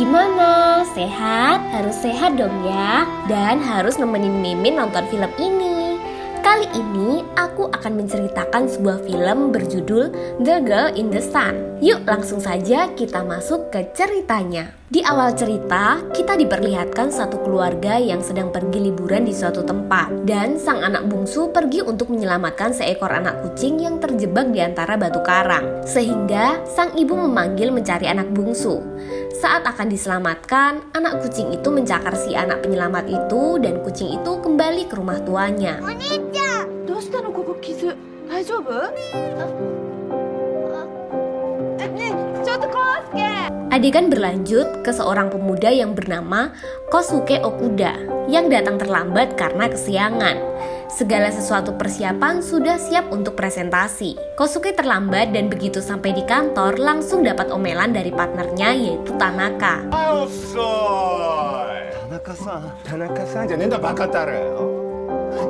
Gimana? Sehat? Harus sehat dong ya. Dan harus nemenin Mimin nonton film ini. Kali ini aku akan menceritakan sebuah film berjudul The Girl in the Sun. Yuk langsung saja kita masuk ke ceritanya. Di awal cerita, kita diperlihatkan satu keluarga yang sedang pergi liburan di suatu tempat. Dan sang anak bungsu pergi untuk menyelamatkan seekor anak kucing yang terjebak di antara batu karang. Sehingga sang ibu memanggil mencari anak bungsu. Saat akan diselamatkan, anak kucing itu mencakar si anak penyelamat itu dan kucing itu kembali ke rumah tuanya. Adegan berlanjut ke seorang pemuda yang bernama Kosuke Okuda yang datang terlambat karena kesiangan. Segala sesuatu persiapan sudah siap untuk presentasi. Kosuke terlambat dan begitu sampai di kantor langsung dapat omelan dari partnernya yaitu Tanaka. Tanaka-sanじゃねえんだバカタレ。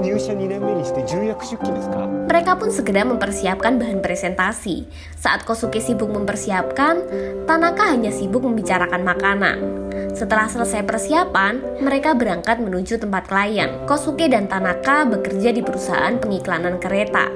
入社2年目にして重役出勤ですか? Mereka pun segera mempersiapkan bahan presentasi. Saat Kosuke sibuk mempersiapkan, Tanaka hanya sibuk membicarakan makanan. Setelah selesai persiapan, mereka berangkat menuju tempat klien. Kosuke dan Tanaka bekerja di perusahaan pengiklanan kereta.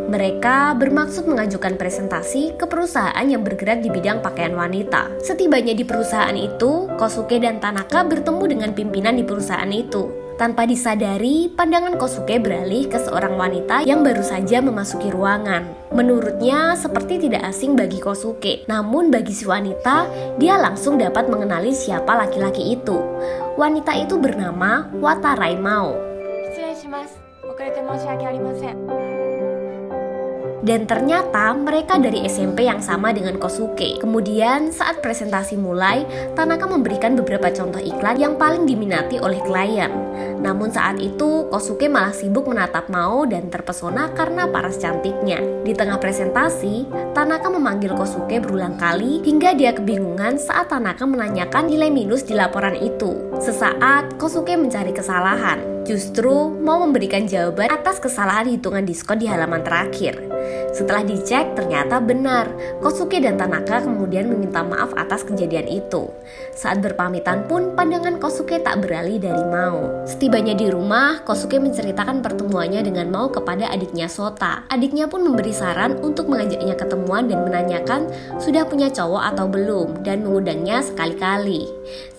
Mereka bermaksud mengajukan presentasi ke perusahaan yang bergerak di bidang pakaian wanita. Setibanya di perusahaan itu, Kosuke dan Tanaka bertemu dengan pimpinan di perusahaan itu. Tanpa disadari, pandangan Kosuke beralih ke seorang wanita yang baru saja memasuki ruangan. Menurutnya, seperti tidak asing bagi Kosuke. Namun bagi si wanita, dia langsung dapat mengenali siapa laki-laki itu. Wanita itu bernama Watarai Mao. Dan ternyata mereka dari SMP yang sama dengan Kosuke. Kemudian saat presentasi mulai, Tanaka memberikan beberapa contoh iklan yang paling diminati oleh klien. Namun saat itu Kosuke malah sibuk menatap Mao dan terpesona karena paras cantiknya. Di tengah presentasi, Tanaka memanggil Kosuke berulang kali hingga dia kebingungan saat Tanaka menanyakan nilai minus di laporan itu. Sesaat Kosuke mencari kesalahan. Justru mau memberikan jawaban atas kesalahan hitungan diskon di halaman terakhir. Setelah dicek ternyata benar. Kosuke dan Tanaka kemudian meminta maaf atas kejadian itu. Saat berpamitan pun pandangan Kosuke tak beralih dari Mao. Setibanya di rumah, Kosuke menceritakan pertemuannya dengan Mao kepada adiknya Sota. Adiknya pun memberi saran untuk mengajaknya ketemuan dan menanyakan sudah punya cowok atau belum dan mengundangnya sekali-kali.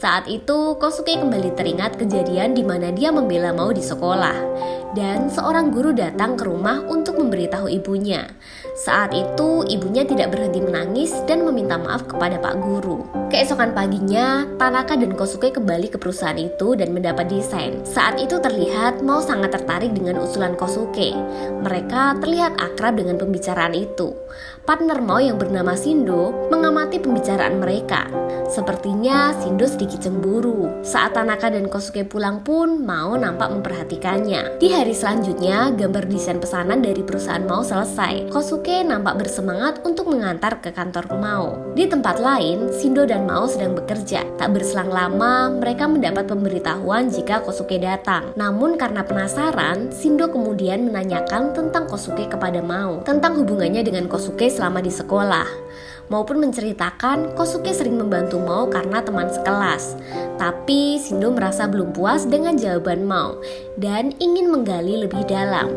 Saat itu Kosuke kembali teringat kejadian di mana dia membela Mao di sekolah. Dan seorang guru datang ke rumah untuk memberitahu ibunya. Saat itu ibunya tidak berhenti menangis dan meminta maaf kepada Pak Guru. Keesokan paginya, Tanaka dan Kosuke kembali ke perusahaan itu dan mendapat desain. Saat itu terlihat Mao sangat tertarik dengan usulan Kosuke. Mereka terlihat akrab dengan pembicaraan itu. Partner Mao yang bernama Shindo mengamati pembicaraan mereka. Sepertinya Shindo sedikit cemburu. Saat Tanaka dan Kosuke pulang pun, Mao nampak memperhatikannya. Di hari selanjutnya, gambar desain pesanan dari perusahaan Mao selesai. Kosuke nampak bersemangat untuk mengantar ke kantor Mao. Di tempat lain, Shindo dan Mao sedang bekerja. Tak berselang lama, mereka mendapat pemberitahuan jika Kosuke datang. Namun karena penasaran, Shindo kemudian menanyakan tentang Kosuke kepada Mao, tentang hubungannya dengan Kosuke selama di sekolah. Mao pun menceritakan Kosuke sering membantu Mao karena teman sekelas. Tapi Shindo merasa belum puas dengan jawaban Mao dan ingin menggali lebih dalam.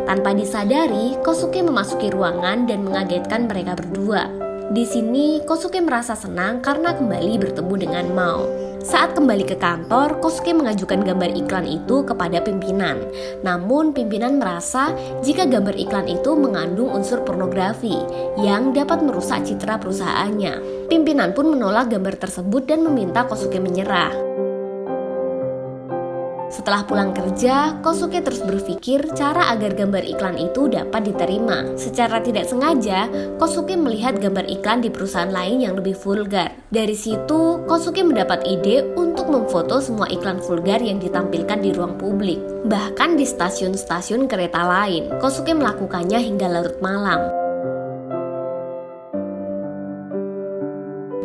Tanpa disadari, Kosuke memasuki ruangan dan mengagetkan mereka berdua. Di sini, Kosuke merasa senang karena kembali bertemu dengan Mao. Saat kembali ke kantor, Kosuke mengajukan gambar iklan itu kepada pimpinan. Namun, pimpinan merasa jika gambar iklan itu mengandung unsur pornografi yang dapat merusak citra perusahaannya. Pimpinan pun menolak gambar tersebut dan meminta Kosuke menyerah. Setelah pulang kerja, Kosuke terus berpikir cara agar gambar iklan itu dapat diterima. Secara tidak sengaja, Kosuke melihat gambar iklan di perusahaan lain yang lebih vulgar. Dari situ, Kosuke mendapat ide untuk memfoto semua iklan vulgar yang ditampilkan di ruang publik. Bahkan di stasiun-stasiun kereta lain, Kosuke melakukannya hingga larut malam.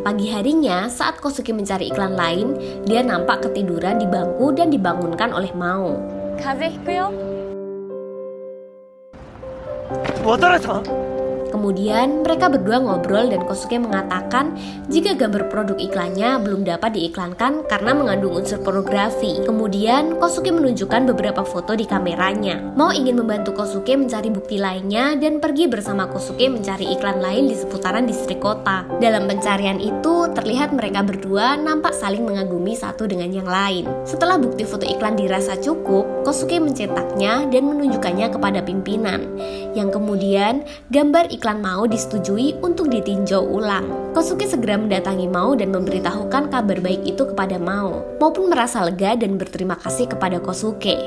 Pagi harinya, saat Kosuke mencari iklan lain, dia nampak ketiduran di bangku dan dibangunkan oleh Mao. Watara-san? Kemudian mereka berdua ngobrol dan Kosuke mengatakan jika gambar produk iklannya belum dapat diiklankan karena mengandung unsur pornografi. Kemudian Kosuke menunjukkan beberapa foto di kameranya. Mao ingin membantu Kosuke mencari bukti lainnya dan pergi bersama Kosuke mencari iklan lain di seputaran distrik kota. Dalam pencarian itu terlihat mereka berdua nampak saling mengagumi satu dengan yang lain. Setelah bukti foto iklan dirasa cukup, Kosuke mencetaknya dan menunjukkannya kepada pimpinan, yang kemudian gambar iklan Mao disetujui untuk ditinjau ulang. Kosuke segera mendatangi Mao dan memberitahukan kabar baik itu kepada Mao. Mao pun merasa lega dan berterima kasih kepada Kosuke.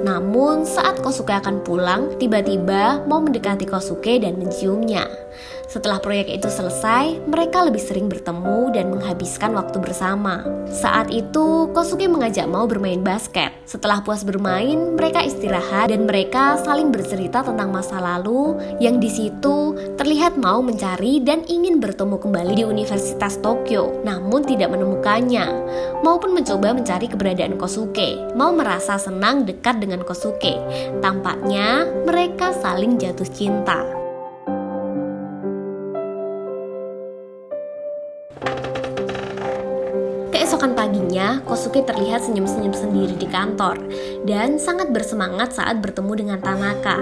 Namun saat Kosuke akan pulang, tiba-tiba Mao mendekati Kosuke dan menciumnya. Setelah proyek itu selesai, mereka lebih sering bertemu dan menghabiskan waktu bersama. Saat itu, Kosuke mengajak Mao bermain basket. Setelah puas bermain, mereka istirahat dan mereka saling bercerita tentang masa lalu yang di situ terlihat Mao mencari dan ingin bertemu kembali di Universitas Tokyo, namun tidak menemukannya. Mao pun mencoba mencari keberadaan Kosuke. Mao merasa senang dekat dengan Kosuke. Tampaknya mereka saling jatuh cinta. Keesokan paginya, Kosuke terlihat senyum-senyum sendiri di kantor dan sangat bersemangat saat bertemu dengan Tanaka.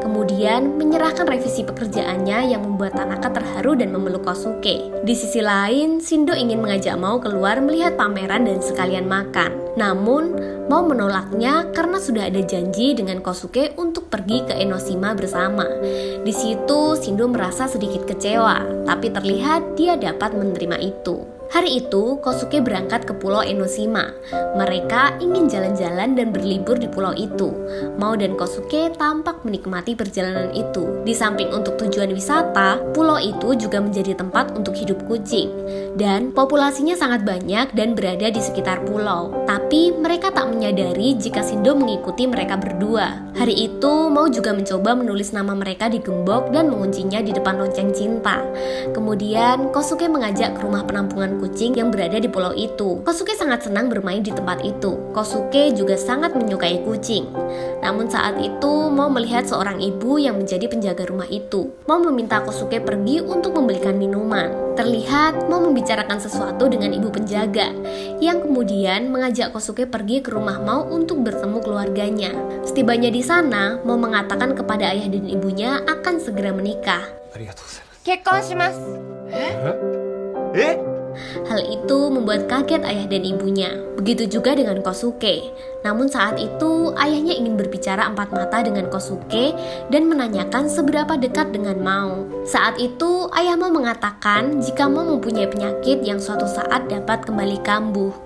Kemudian menyerahkan revisi pekerjaannya yang membuat Tanaka terharu dan memeluk Kosuke. Di sisi lain, Shindo ingin mengajak Mao keluar melihat pameran dan sekalian makan. Namun, Mao menolaknya karena sudah ada janji dengan Kosuke untuk pergi ke Enoshima bersama. Di situ, Shindo merasa sedikit kecewa, tapi terlihat dia dapat menerima itu. Hari itu, Kosuke berangkat ke pulau Enoshima. Mereka ingin jalan-jalan dan berlibur di pulau itu. Mao dan Kosuke tampak menikmati perjalanan itu. Di samping untuk tujuan wisata, pulau itu juga menjadi tempat untuk hidup kucing. Dan populasinya sangat banyak dan berada di sekitar pulau. Tapi mereka tak menyadari jika Shindo mengikuti mereka berdua. Hari itu, Mao juga mencoba menulis nama mereka di gembok dan menguncinya di depan lonceng cinta. Kemudian, Kosuke mengajak ke rumah penampungan kucing yang berada di pulau itu. Kosuke sangat senang bermain di tempat itu. Kosuke juga sangat menyukai kucing. Namun saat itu, Mao melihat seorang ibu yang menjadi penjaga rumah itu. Mao meminta Kosuke pergi untuk membelikan minuman. Terlihat Mao membicarakan sesuatu dengan ibu penjaga, yang kemudian mengajak Kosuke pergi ke rumah Mao untuk bertemu keluarganya. Setibanya di sana, Mao mengatakan kepada ayah dan ibunya akan segera menikah. Hal itu membuat kaget ayah dan ibunya. Begitu juga dengan Kosuke. Namun saat itu ayahnya ingin berbicara empat mata dengan Kosuke dan menanyakan seberapa dekat dengan Mao. Saat itu ayah Mao mengatakan jika Mao mempunyai penyakit yang suatu saat dapat kembali kambuh.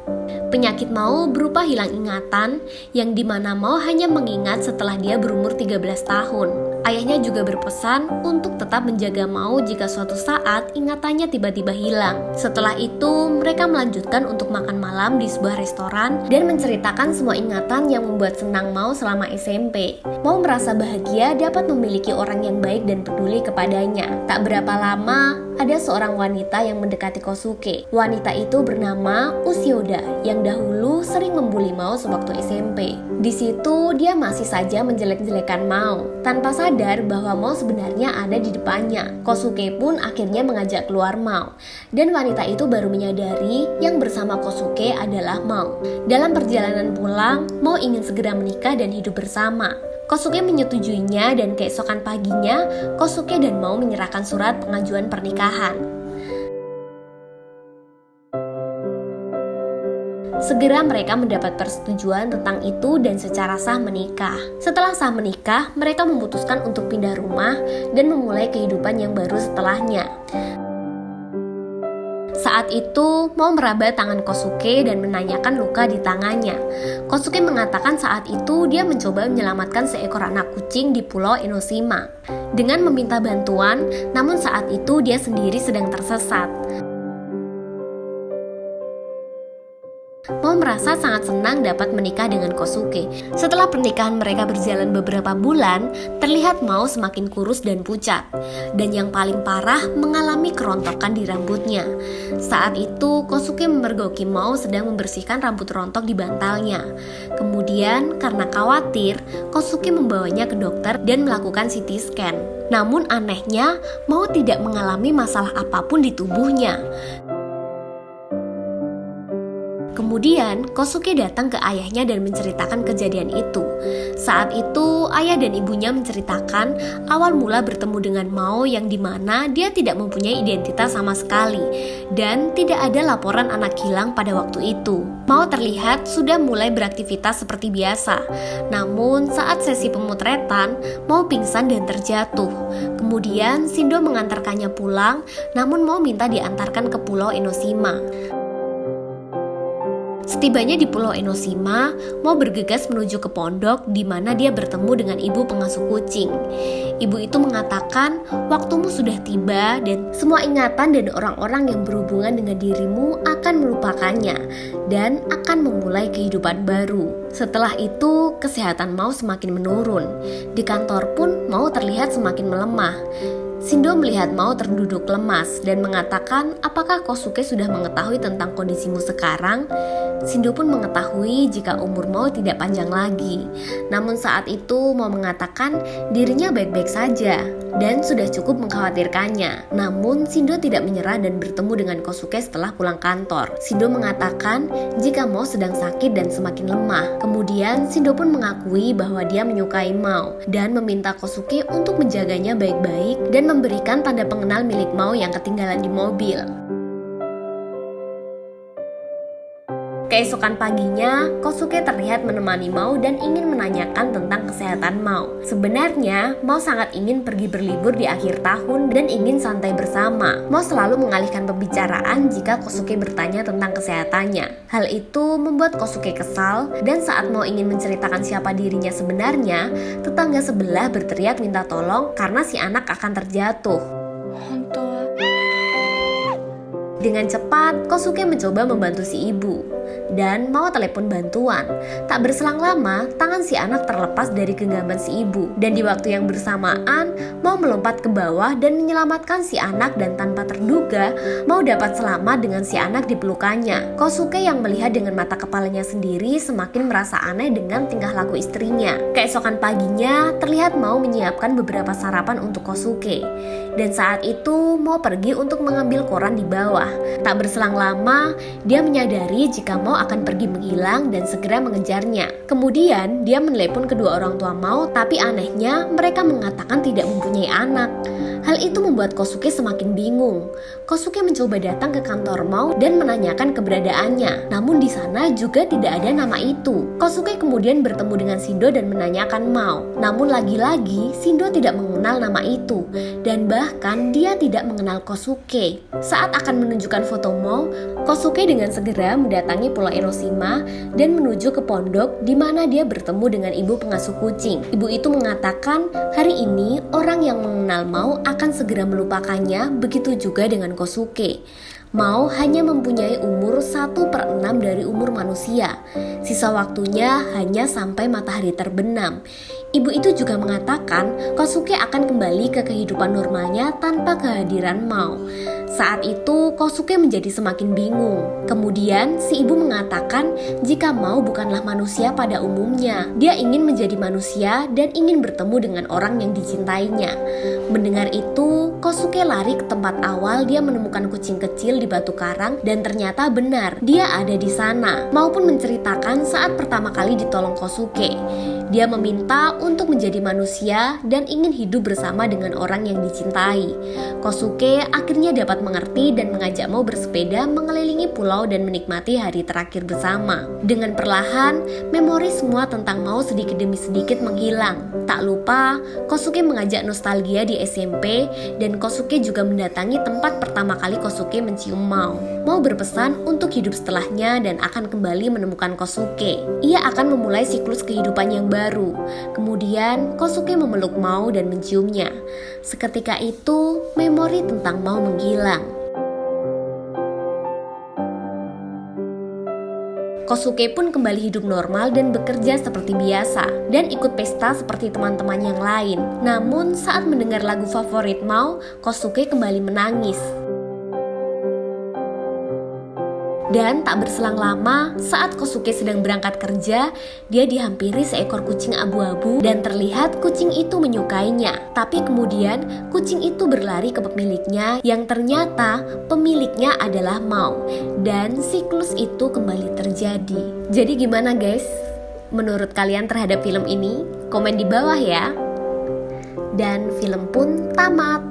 Penyakit Mao berupa hilang ingatan, yang dimana Mao hanya mengingat setelah dia berumur 13 tahun. Ayahnya juga berpesan untuk tetap menjaga Mao jika suatu saat ingatannya tiba-tiba hilang. Setelah itu, mereka melanjutkan untuk makan malam di sebuah restoran dan menceritakan semua ingatan yang membuat senang Mao selama SMP. Mao merasa bahagia dapat memiliki orang yang baik dan peduli kepadanya. Tak berapa lama, ada seorang wanita yang mendekati Kosuke. Wanita itu bernama Ushioda, yang dahulu sering membuli Mao sewaktu SMP. Di situ, dia masih saja menjelek-jelekan Mao, tanpa sadar bahwa Mao sebenarnya ada di depannya. Kosuke pun akhirnya mengajak keluar Mao, dan wanita itu baru menyadari yang bersama Kosuke adalah Mao. Dalam perjalanan pulang, Mao ingin segera menikah dan hidup bersama. Kosuke menyetujuinya dan keesokan paginya, Kosuke dan Mao menyerahkan surat pengajuan pernikahan. Segera mereka mendapat persetujuan tentang itu dan secara sah menikah. Setelah sah menikah, mereka memutuskan untuk pindah rumah dan memulai kehidupan yang baru setelahnya. Saat itu, Mao meraba tangan Kosuke dan menanyakan luka di tangannya. Kosuke mengatakan saat itu dia mencoba menyelamatkan seekor anak kucing di pulau Enoshima dengan meminta bantuan, namun saat itu dia sendiri sedang tersesat. Mao Mao merasa sangat senang dapat menikah dengan Kosuke. Setelah pernikahan mereka berjalan beberapa bulan, terlihat Mao semakin kurus dan pucat. Dan yang paling parah, mengalami kerontokan di rambutnya. Saat itu, Kosuke memergoki Mao sedang membersihkan rambut rontok di bantalnya. Kemudian, karena khawatir, Kosuke membawanya ke dokter dan melakukan CT scan. Namun anehnya, Mao tidak mengalami masalah apapun di tubuhnya. Kemudian, Kosuke datang ke ayahnya dan menceritakan kejadian itu. Saat itu, ayah dan ibunya menceritakan awal mula bertemu dengan Mao yang dimana dia tidak mempunyai identitas sama sekali dan tidak ada laporan anak hilang pada waktu itu. Mao terlihat sudah mulai beraktivitas seperti biasa. Namun, saat sesi pemotretan, Mao pingsan dan terjatuh. Kemudian, Shindo mengantarkannya pulang, namun Mao minta diantarkan ke Pulau Enoshima. Setibanya di Pulau Enoshima, Mao bergegas menuju ke pondok di mana dia bertemu dengan ibu pengasuh kucing. Ibu itu mengatakan, waktumu sudah tiba dan semua ingatan dan orang-orang yang berhubungan dengan dirimu akan melupakannya dan akan memulai kehidupan baru. Setelah itu, kesehatan Mao semakin menurun. Di kantor pun, Mao terlihat semakin melemah. Shindo melihat Mao terduduk lemas dan mengatakan, apakah Kosuke sudah mengetahui tentang kondisimu sekarang? Shindo pun mengetahui jika umur Mao tidak panjang lagi. Namun saat itu Mao mengatakan dirinya baik-baik saja dan sudah cukup mengkhawatirkannya. Namun Shindo tidak menyerah dan bertemu dengan Kosuke setelah pulang kantor. Shindo mengatakan jika Mao sedang sakit dan semakin lemah. Kemudian Shindo pun mengakui bahwa dia menyukai Mao dan meminta Kosuke untuk menjaganya baik-baik dan memberikan tanda pengenal milik Mao yang ketinggalan di mobil. Keesokan paginya, Kosuke terlihat menemani Mao dan ingin menanyakan tentang kesehatan Mao. Sebenarnya, Mao sangat ingin pergi berlibur di akhir tahun dan ingin santai bersama. Mao selalu mengalihkan pembicaraan jika Kosuke bertanya tentang kesehatannya. Hal itu membuat Kosuke kesal dan saat Mao ingin menceritakan siapa dirinya sebenarnya, tetangga sebelah berteriak minta tolong karena si anak akan terjatuh. Dengan cepat, Kosuke mencoba membantu si ibu dan Mao telepon bantuan. Tak berselang lama, tangan si anak terlepas dari genggaman si ibu dan di waktu yang bersamaan, Mao melompat ke bawah dan menyelamatkan si anak dan tanpa terduga, Mao dapat selamat dengan si anak di pelukannya. Kosuke yang melihat dengan mata kepalanya sendiri semakin merasa aneh dengan tingkah laku istrinya. Keesokan paginya, terlihat Mao menyiapkan beberapa sarapan untuk Kosuke. Dan saat itu, Mao pergi untuk mengambil koran di bawah. Tak berselang lama, dia menyadari jika Mao akan pergi menghilang dan segera mengejarnya. Kemudian, dia menelepon kedua orang tua Mao, tapi anehnya mereka mengatakan tidak mempunyai anak. Hal itu membuat Kosuke semakin bingung. Kosuke mencoba datang ke kantor Mao dan menanyakan keberadaannya, namun di sana juga tidak ada nama itu. Kosuke kemudian bertemu dengan Shindo dan menanyakan Mao. Namun lagi-lagi, Shindo tidak mengenal nama itu, dan bahkan dia tidak mengenal Kosuke. Saat akan menunjukkan foto Mao, Kosuke dengan segera mendatangi Pulau Enoshima dan menuju ke pondok di mana dia bertemu dengan ibu pengasuh kucing. Ibu itu mengatakan, hari ini orang yang mengenal Mao akan segera melupakannya, begitu juga dengan Kosuke. Mao hanya mempunyai umur 1/6 dari umur manusia. Sisa waktunya hanya sampai matahari terbenam. Ibu itu juga mengatakan Kosuke akan kembali ke kehidupan normalnya tanpa kehadiran Mao. Saat itu Kosuke menjadi semakin bingung. Kemudian si ibu mengatakan jika Mao bukanlah manusia pada umumnya. Dia ingin menjadi manusia dan ingin bertemu dengan orang yang dicintainya. Mendengar itu, Kosuke lari ke tempat awal dia menemukan kucing kecil di batu karang dan ternyata benar, dia ada di sana. Mao pun menceritakan saat pertama kali ditolong Kosuke. Dia meminta untuk menjadi manusia dan ingin hidup bersama dengan orang yang dicintai. Kosuke akhirnya dapat mengerti dan mengajak Mao bersepeda mengelilingi pulau dan menikmati hari terakhir bersama. Dengan perlahan, memori semua tentang Mao sedikit demi sedikit menghilang. Tak lupa, Kosuke mengajak nostalgia di SMP dan Kosuke juga mendatangi tempat pertama kali Kosuke mencium Mao. Mao berpesan untuk hidup setelahnya dan akan kembali menemukan Kosuke. Ia akan memulai siklus kehidupan yang baru. Kemudian, Kosuke memeluk Mao dan menciumnya. Seketika itu, memori tentang Mao menghilang. Kosuke pun kembali hidup normal dan bekerja seperti biasa, dan ikut pesta seperti teman-teman yang lain. Namun saat mendengar lagu favorit Mao, Kosuke kembali menangis. Dan tak berselang lama, saat Kosuke sedang berangkat kerja, dia dihampiri seekor kucing abu-abu dan terlihat kucing itu menyukainya. Tapi kemudian kucing itu berlari ke pemiliknya yang ternyata pemiliknya adalah Mao. Dan siklus itu kembali terjadi. Jadi gimana guys? Menurut kalian terhadap film ini? Komen di bawah ya. Dan film pun tamat.